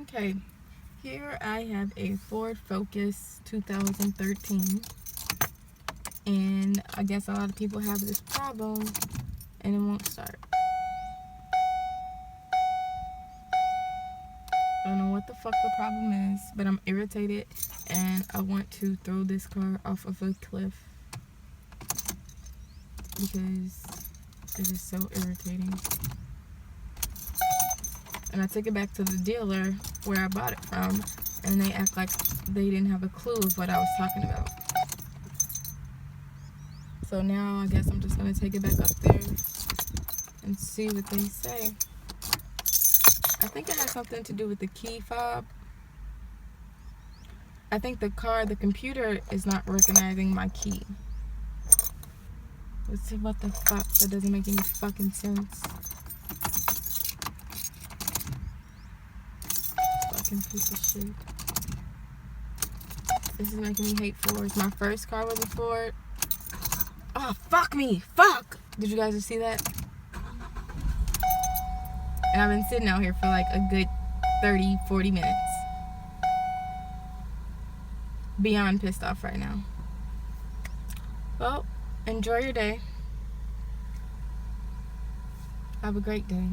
Okay, here I have a Ford Focus 2013, and I guess a lot of people have this problem and it won't start. I don't know what the fuck the problem is, but I'm irritated and I want to throw this car off of a cliff because it is so irritating. And I took it back to the dealer where I bought it from, and they act like they didn't have a clue of what I was talking about. So now I guess I'm just gonna take it back up there and see what they say. I think it has something to do with the key fob. I think the computer is not recognizing my key. Let's see what the fuck, that doesn't make any fucking sense. Piece of shit. This is making me hate Fords. My first car was a Ford. Oh, fuck me. Fuck. Did you guys just see that? And I've been sitting out here for like a good 30, 40 minutes. Beyond pissed off right now. Well, enjoy your day. Have a great day.